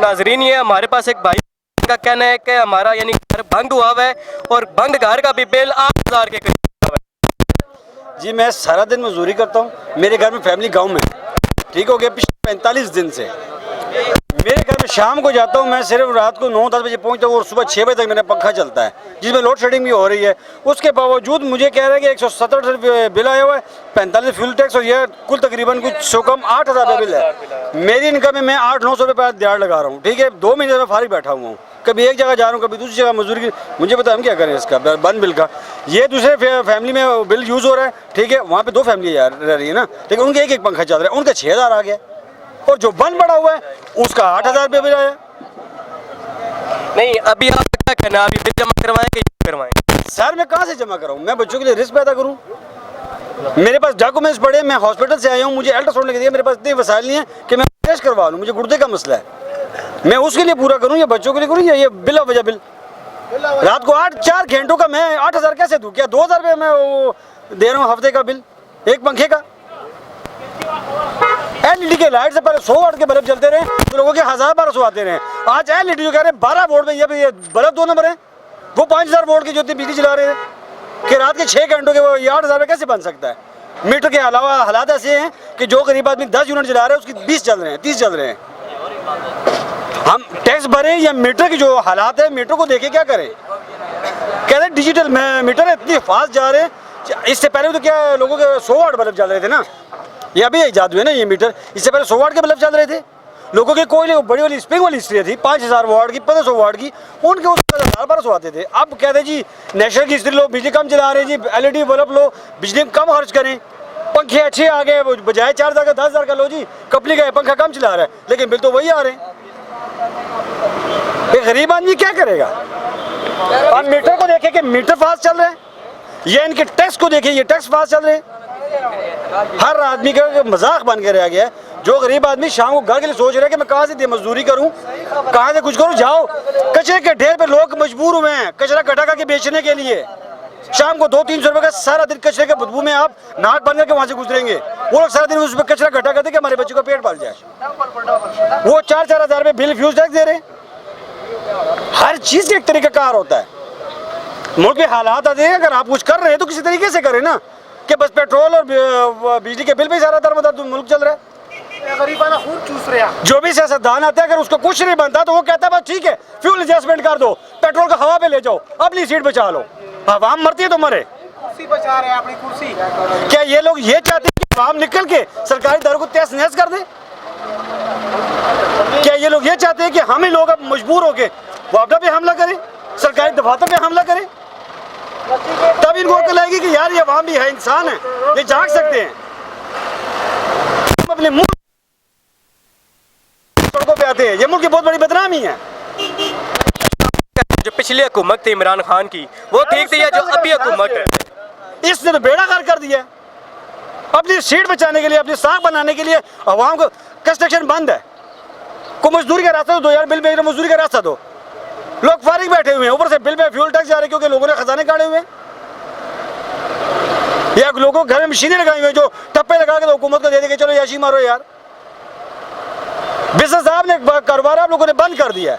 नाजरीन, ये हमारे पास एक भाई का कहना है कि हमारा यानी घर भंग हुआ हुआ है और भंग घर का भी बिल 8,000 के करीब हुआ है। जी मैं सारा दिन मजदूरी करता हूँ, मेरे घर में फैमिली गांव में, ठीक हो गया पिछले 45 दिन से। मेरे घर में शाम को जाता हूँ मैं, सिर्फ रात को 9-10 बजे पहुँचता हूँ और सुबह 6 बजे तक मेरा पंखा चलता है, जिसमें लोड शेडिंग भी हो रही है। उसके बावजूद मुझे कह रहा है कि 170 बिल आया हुआ है, 45 फ्यूल टैक्स और यह कुल तकरीबन कुछ सौ कम 8,000 रुपये बिल है। मेरी इनकम में मैं 800-900 रुपये दिहाड़ लगा रहा हूँ, ठीक है। 2 महीने में फारिग बैठा हुआ हूँ, कभी एक जगह जा रहा हूँ, कभी दूसरी जगह मजदूरी की। मुझे पता हम क्या करें इसका बंद बिल का। ये दूसरे फैमिली में बिल यूज़ हो रहा है, ठीक है। वहाँ पे 2 फैमिली रह रही है ना, ठीक है। उनके एक पंखा चल रहा है, उनका 6,000 आ गया और जो बंद पड़ा हुआ है उसका 8,000 रुपये बिल आया। नहीं, अभी आप क्या कहना, अभी बिल जमा करवाएं कि करवाएं? सर मैं कहाँ से जमा कराऊँ, मैं बच्चों के लिए रिस्क पैदा करूँ? मेरे पास डॉक्यूमेंट्स पड़े, मैं हॉस्पिटल से आया हूँ, मुझे अल्ट्रासाउंड लिख दिया, मेरे पास इतने वसाइल नहीं है कि मैं टेस्ट करवा लूँ। मुझे गुर्दे का मसला है, मैं उसके लिए पूरा करूँ या बच्चों के लिए करूँ या ये बिल वजह बिल? रात को 4 घंटों का मैं 8,000 कैसे दूँ? क्या 2,000 रुपये मैं वो दे रहा हूँ हफ्ते का बिल एक पंखे का? LED के लाइट से पहले 100 वाट के बल्ब जलते रहे तो लोगों के 1,000-1,200 आते रहे। आज LED जो कह रहे हैं 12 वोल्ट में, ये बल्ब 2 नंबर है, वो 5,000 वोल्ट की जो बिजली चला रहे थे कि रात के 6 घंटों के वो 8,000 रुपये कैसे बन सकता है? मीटर के अलावा हालात ऐसे हैं कि जो गरीब आदमी 10 यूनिट चला रहे हैं उसकी 20 चल रहे हैं, 30 चल रहे हैं। हम टैक्स भरें या मीटर की जो हालात है, मीटर को देखे क्या करें? कह रहे डिजिटल मीटर है, इतनी फास्ट जा रहे हैं। इससे पहले तो क्या लोगों के 100 वाट बल्ब चल रहे थे ना, ये अभी ईजाद हुए ना ये मीटर। इससे पहले 100 वाट के बल्ब चल रहे थे। लोगों के कोयले बड़ी वाली स्प्रिंग वाली स्त्री थी 5,000 वाट की, 1,500 वाट की, उनके उसमें 1,000-1,200 आते थे। अब कहते हैं जी नेशनल की स्त्री लो, बिजली कम चला रहे हैं जी, LED बल्ब लो, बिजली कम खर्च करें, पंखे अच्छे आ गए, बजाय 4,000 का 10,000 का लो जी, कपली का पंखा कम चला रहा है, लेकिन बिल तो वही आ रहे हैं। गरीब आदमी क्या करेगा? आप मीटर को देखें कि मीटर फास्ट चल रहे हैं, ये इनके टैक्स को देखें, ये टैक्स फास्ट चल रहे हैं। हर आदमी का मजाक बन के रह गया है। जो गरीब आदमी शाम को घर के लिए सोच रहे हैं कि मैं कहाँ से मजदूरी करूं, कहाँ से कुछ करूं, जाओ कचरे के ढेर पे लोग मजबूर हुए हैं कचरा इकट्ठा करके बेचने के लिए। शाम को 200-300 रुपये का सारा दिन कचरे के बदबू में आप नाक बन करके वहाँ से गुजरेंगे। वो लोग सारा दिन उस पर कचरा इकट्ठा करते कि हमारे बच्चों का पेट पाल जाए। वो 4-4 हज़ार रुपये बिल फ्यूज टैक्स दे रहे हैं। हर चीज़ का एक तरीका कार होता है। मुल्क के हालात आते हैं, अगर आप कुछ कर रहे हैं तो किसी तरीके से करें ना, कि बस पेट्रोल और बिजली के बिल पे सारा दरमदार मुल्क चल रहा है। गरीबाना खून चूस रहे हैं। जो भी सियासतदान आता है अगर उसको कुछ नहीं बनता तो वो कहता है बस ठीक है फ्यूल एडजस्टमेंट कर दो, पेट्रोल का हवा पे ले जाओ, अपनी सीट बचा लो, आवाम मरती है तो मरे। कुर्सी बचा रहे हैं, अपनी कुर्सी। क्या ये लोग ये चाहते हैं कि आवाम निकल के सरकारी दरों को तहस नहस कर दे? क्या ये लोग ये चाहते हैं कि हम ही लोग अब मजबूर हो के वापडा पे हमला करें, सरकारी दफातर पे हमला करें? तब इनको अकल आएगी कि यार ये आवाम भी है, इंसान है, ये जाग सकते हैं। हम अपने मुल्क सड़कों पे आते हैं, ये मुल्क की बहुत बड़ी बदनामी है। जो पिछली हुकूमत थी इमरान खान की वो ठीक थी या जो अभी हुकूमत है? इसने तो बेड़ा गर्क कर दिया। अपनी सीट बचाने के लिए, अपनी साख बनाने के लिए अवाम को कंस्ट्रक्शन बंद है। को मजदूरी का रास्ता दो यार, बिल में मजदूरी का रास्ता दो। लोग फारिग बैठे हुए हैं, ऊपर से बिल में फ्यूल टैक्स जा रहे हैं क्योंकि लोगों ने खजाने काटे हुए हैं, या लोगों को घर में मशीनें लगाई हुई हैं जो टप्पे लगा के तो हुकूमत को दे देंगे चलो याशी मारो यार। बिजनेस साहब ने कारोबार आप लोगों ने बंद कर दिया है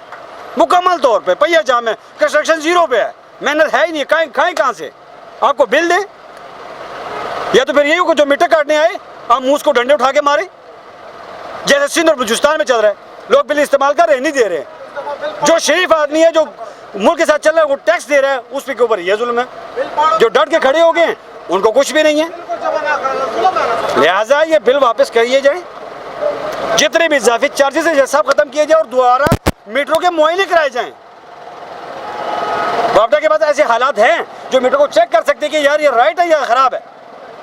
मुकम्मल तौर पे, पहिया जाम है, कंस्ट्रक्शन जीरो पे है, मेहनत है ही नहीं, खाएं कहाँ से? आपको बिल दें या तो फिर यही को जो मीटर काटने आए आप मुँह को डंडे उठा के मारे, जैसे सिंध और बलूचिस्तान में चल रहा है। लोग बिल इस्तेमाल कर रहे हैं, नहीं दे रहे। जो शरीफ आदमी है जो मुल्क के साथ चल रहा है वो टैक्स दे रहा है, उस के ऊपर ये जुल्म है। जो डट के खड़े हो गए हैं उनको कुछ भी नहीं है। लिहाजा ये बिल वापस करिए जाए, जितने भी इजाफी चार्जेस है सब खत्म किए जाए और दोबारा मीटरों के मुआयने कराए जाएं। वापडा के पास ऐसे हालात हैं जो मीटर को चेक कर सकते हैं कि यार ये राइट है या खराब है।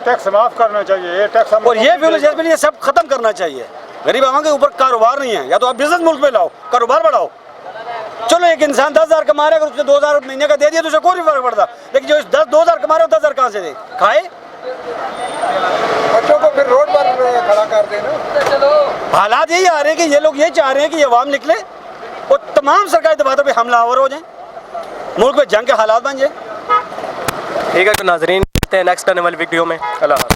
टैक्स माफ करना चाहिए, टैक्स और ये फ्यूल एडजस्टमेंट ये सब खत्म करना चाहिए। गरीब आवाम के ऊपर कारोबार नहीं है, या तो आप बिजनेस मुल्क में लाओ, कारोबार बढ़ाओ। चलो एक इंसान 10,000 कमा रहा है, अगर उसने 2,000 महीने का दे दिया तो उसे कोई फर्क पड़ता, लेकिन जो 2,000 कमा रहे हो 10,000 कहाँ से दे खाए? बच्चों को फिर रोड पर खड़ा कर देना। हालात यही आ रहे हैं कि ये लोग ये चाह रहे हैं कि ये अवाम निकले और तमाम सरकारी दफातर पे हमलावर हो जाए, मुल्क में जंग के हालात बन जाए। ठीक है तो नाजरीन, नेक्स्ट आने वाली वीडियो में अल्लाह।